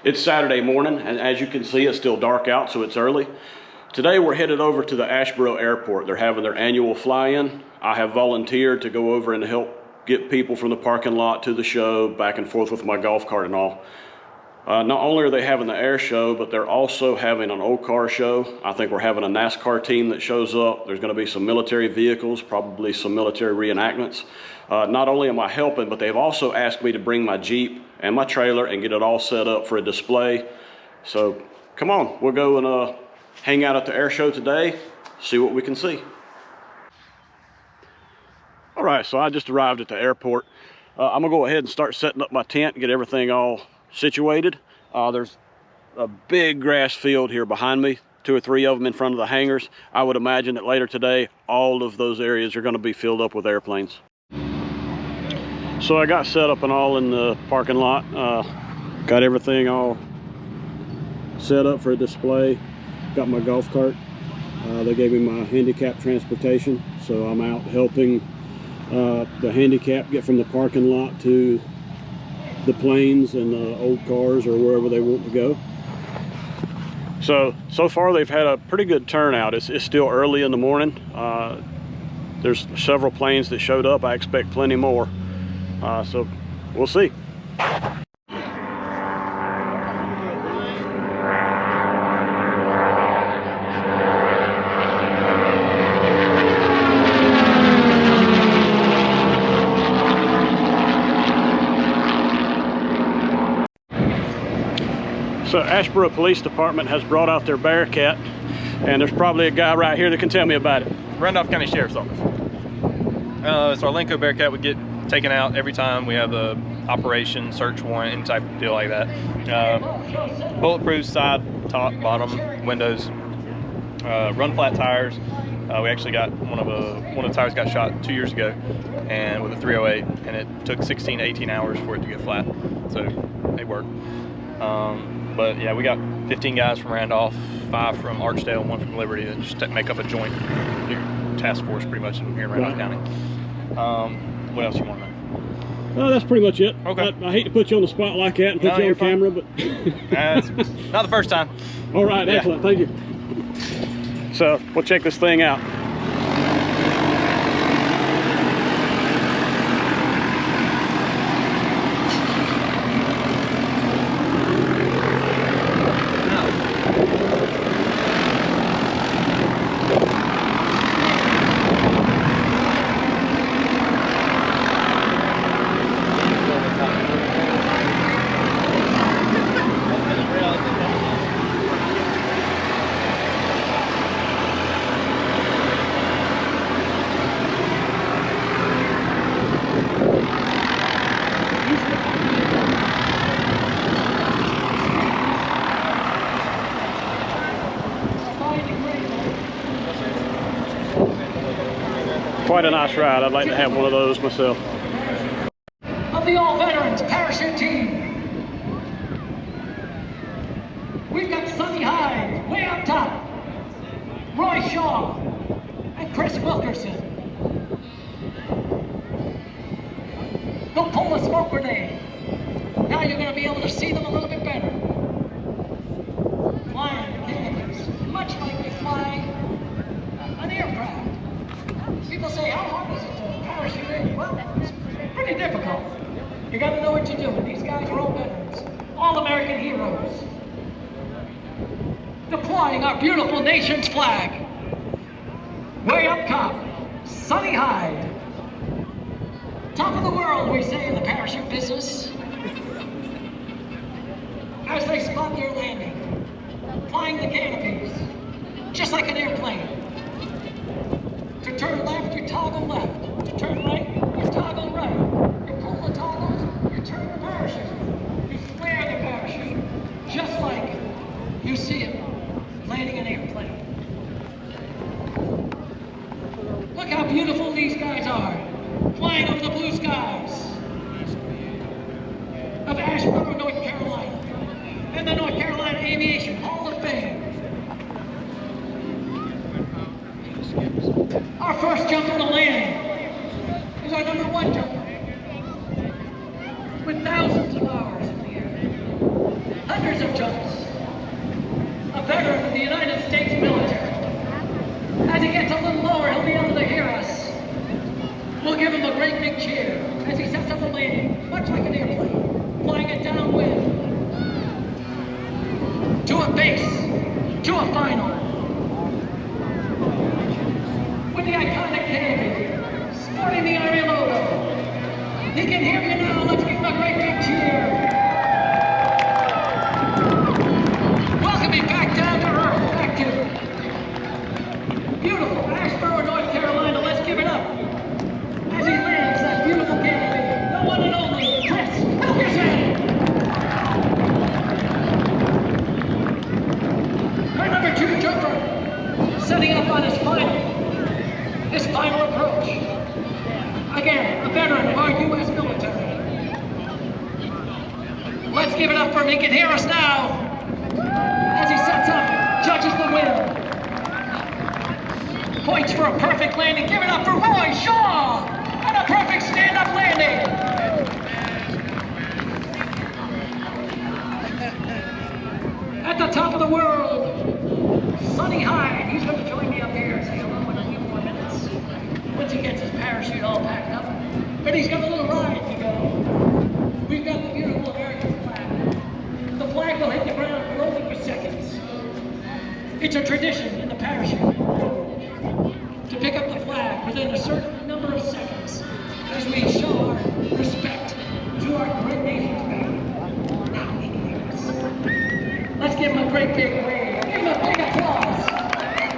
It's Saturday morning, and as you can see, it's still dark out, so it's early. Today we're headed over to the Asheboro airport. They're having their annual fly-in. I have volunteered to go over and help get people from the parking lot to the show, back and forth with my golf cart and all. Not only are they having the air show, but they're also having an old car show. I think we're having a NASCAR team that shows up. There's going to be some military vehicles, probably some military reenactments. Not only am I helping, but they've also asked me to bring my Jeep and my trailer and get it all set up for a display. So come on, we'll go and hang out at the air show today, see what we can see. All right, so I just arrived at the airport. I'm gonna go ahead and start setting up my tent and get everything all situated. There's a big grass field here behind me, 2 or 3 of them in front of the hangars. I would imagine that later today, all of those areas are gonna be filled up with airplanes. So I got set up and all in the parking lot. Got everything all set up for a display. Got my golf cart. They gave me my handicap transportation, so I'm out helping the handicap get from the parking lot to the planes and the old cars or wherever they want to go. So far they've had a pretty good turnout. It's still early in the morning. There's several planes that showed up. I expect plenty more. So we'll see. So Asheboro Police Department has brought out their Bearcat, and there's probably a guy right here that can tell me about it. Randolph County Sheriff's Office. It's our Lenco Bearcat. We get taken out every time we have a operation, search warrant, any type of deal like that. Bulletproof side, top, bottom, windows, run flat tires. We actually got one of the tires got shot 2 years ago, and with a 308, and it took 16 to 18 hours for it to get flat. So they work. But yeah, we got 15 guys from Randolph, 5 from Archdale, and 1 from Liberty that just make up a joint task force pretty much here in Randolph County. What else you want to know? That's pretty much it. Okay. I hate to put you on the spot like that and put you on camera, but it's not the first time. All right, excellent, thank you. So we'll check this thing out. Quite a nice ride. I'd like to have one of those myself. Of the all-veterans parachute team, we've got Sonny Hyde way up top, Roy Shaw, and Chris Wilkerson. They'll pull a smoke grenade. Now you're going to be able to see them a little bit better. Flying canopies, much like we fly an aircraft. People say, how hard is it to parachute in? Well, it's pretty difficult. You got to know what you're doing. These guys are all veterans, all American heroes, deploying our beautiful nation's flag. Way up top, Sonny Hyde. Top of the world, we say in the parachute business. As they spot their landing, flying the canopies, just like an airplane. To turn left, you toggle left. To turn right, you toggle right. You pull the toggles, you turn the parachute. You flare the parachute, just like you see it landing an airplane. Look how beautiful these guys are, flying over the blue skies of Asheboro, North Carolina, and the North Carolina Aviation Hall of Fame. Our first jump on the landing years of jumps. A veteran of the United States military. As he gets a little lower, he'll be able to hear us. We'll give him a great big cheer as he sets up a landing, much like an airplane, flying it downwind. To a base, to a final. With the iconic canopy, sporting the Army logo. He can hear you now, let's give him a great big cheer. Welcome me back down to earth, back to beautiful Asheboro, North Carolina. Let's give it up as he lands that beautiful canopy. The one and only Chris Wilkerson. Our number 2 jumper, setting up on his final approach. Again, a veteran of our U.S. military. Let's give it up for him. He can hear us now as he sets up, judges the wind. Points for a perfect landing. Give it up for Roy Shaw and a perfect stand-up landing. At the top of the world, Sonny Hyde. He's going to join me up here and say hello in a few more minutes once he gets his parachute all packed up. But he's got a little ride to go. We've got the beautiful American flag. The flag will hit the ground for only for seconds. It's a tradition in the parachute to pick up the flag within a certain number of seconds as we show our respect to our great nation's flag. Now he can hear us. Let's give him a great big wave. Give him a big applause.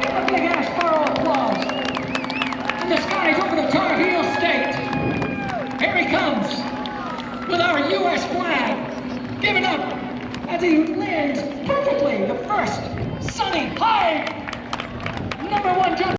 Give him a big Asheboro applause. And the skies over the Tar Heel State. Here he comes with our U.S. flag. Give it up as he lands perfectly. The first Sonny Hyde, number 1 jumper.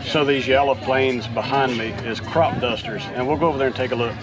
So these yellow planes behind me is crop dusters, and we'll go over there and take a look.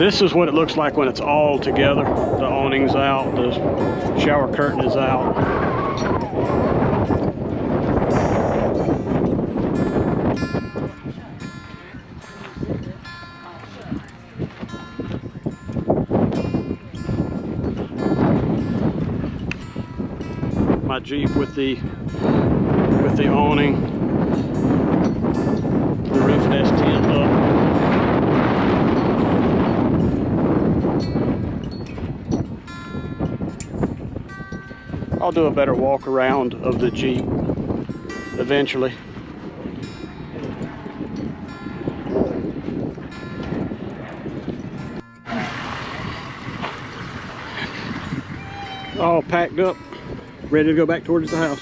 This is what it looks like when it's all together. The awning's out, the shower curtain is out. My Jeep with the awning, the roof desk tent up. I'll do a better walk around of the Jeep eventually. All packed up, ready to go back towards the house.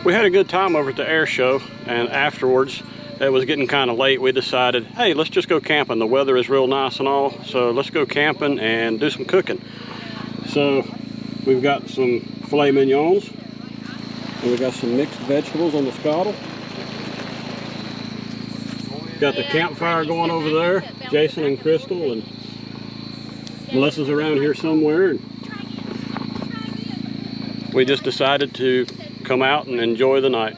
We had a good time over at the air show, and afterwards it was getting kind of late. We decided, hey, let's just go camping. The weather is real nice and all, so let's go camping and do some cooking. So we've got some filet mignons, and we've got some mixed vegetables on the scuttle. Got the campfire going over there. Jason and Crystal and Melissa's around here somewhere. And we just decided to come out and enjoy the night.